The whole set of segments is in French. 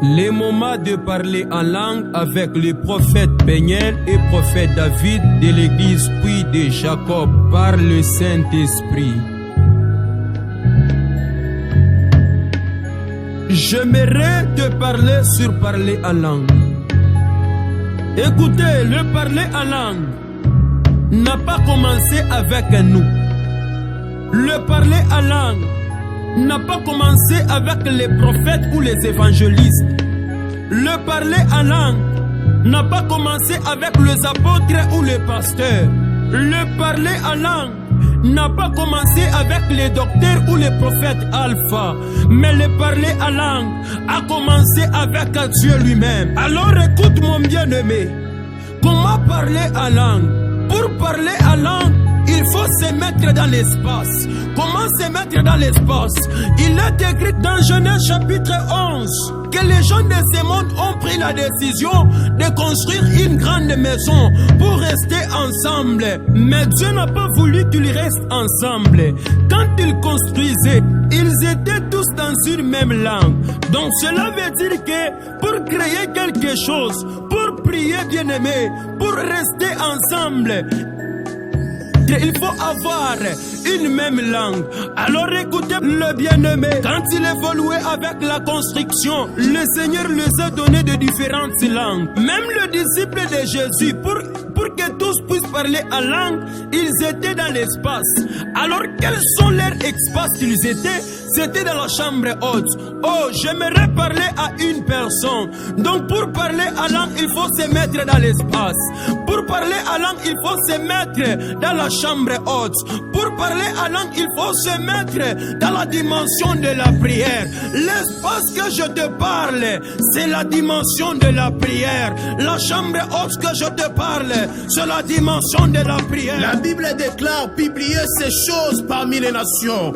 Les moments de parler en langue avec le prophète Peniel et prophète David de l'église puis de Jacob par le Saint-Esprit. J'aimerais te parler sur parler en langue. Écoutez, le parler en langue n'a pas commencé avec nous. Le parler en langue n'a pas commencé avec les prophètes ou les évangélistes. Le parler en langue n'a pas commencé avec les apôtres ou les pasteurs. Le parler en langue n'a pas commencé avec les docteurs ou les prophètes alpha. Mais le parler en langue a commencé avec Dieu lui-même. Alors écoute mon bien-aimé, comment parler en langue? Pour parler en langue, il faut se mettre dans l'espace. Comment se mettre dans l'espace? Il est écrit dans Genèse chapitre 11 que les gens de ce monde ont pris la décision de construire une grande maison pour rester ensemble. Mais Dieu n'a pas voulu qu'ils restent ensemble. Quand ils construisaient, ils étaient tous dans une même langue. Donc cela veut dire que pour créer quelque chose, pour prier bien-aimé, pour rester ensemble, il faut avoir une même langue. Alors écoutez le bien-aimé, quand il évoluait avec la construction, le Seigneur les a donné de différentes langues. Même le disciple de Jésus, pour que tous puissent parler en langue, ils étaient dans l'espace. Alors quels sont leurs espaces qu'ils étaient? C'était dans la chambre haute. Oh, j'aimerais parler à une personne. Donc pour parler en langue, il faut se mettre dans l'espace. Pour parler en langue, il faut se mettre dans la chambre haute. Pour parler en langue, il faut se mettre dans la dimension de la prière. L'espace que je te parle, c'est la dimension de la prière. La chambre haute que je te parle, c'est la dimension de la prière. La Bible déclare publier ces choses parmi les nations.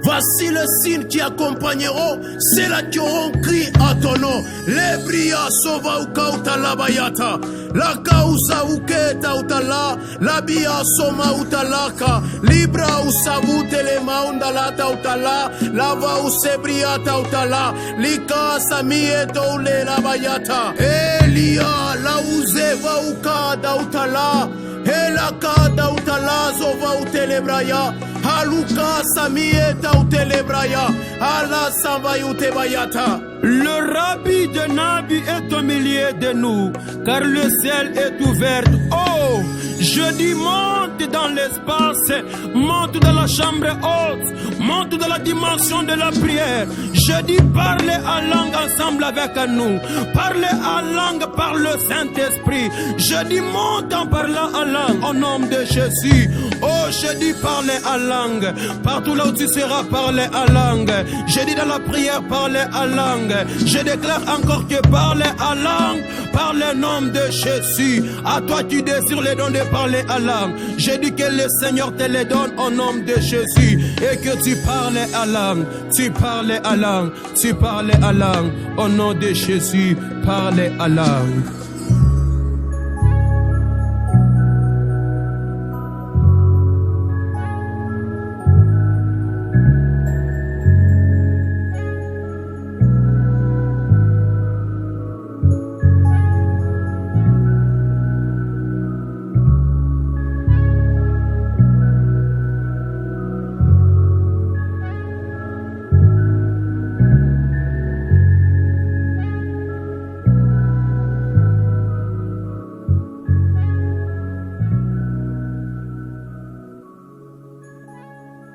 Voici le signe qui accompagneront ceux-là qui auront crié à ton nom. Les bria sova ukautala bayata. La causa uketa utala. La bia soma utalaka. Libra usavute le maundalata utala. Lava usebriata utala. Lika samieto ule la bayata. Elia la uzeva ukada utala. Ela kada utala zova utelebraya. Haluka samieta utelebraya. Ala samba utebayata. Le rabbi de Nabi est au milieu de nous, car le ciel est ouvert. Oh, je dis monte dans l'espace, monte dans la chambre haute, monte dans la dimension de la prière. Je dis parlez en langue ensemble avec nous, parlez en langue par le Saint-Esprit. Je dis monte en parlant en langue au nom de Jésus. Oh, je dis parlez en langue, partout là où tu seras parlez en langue. Je dis dans la prière parlez en langue. Je déclare encore que parler en langue par le nom de Jésus. À toi tu désires les dons de parler en langue. Je dis que le Seigneur te les donne au nom de Jésus. Et que tu parles en langue, tu parles en langue, tu parles en langue. Au nom de Jésus, parle en langue.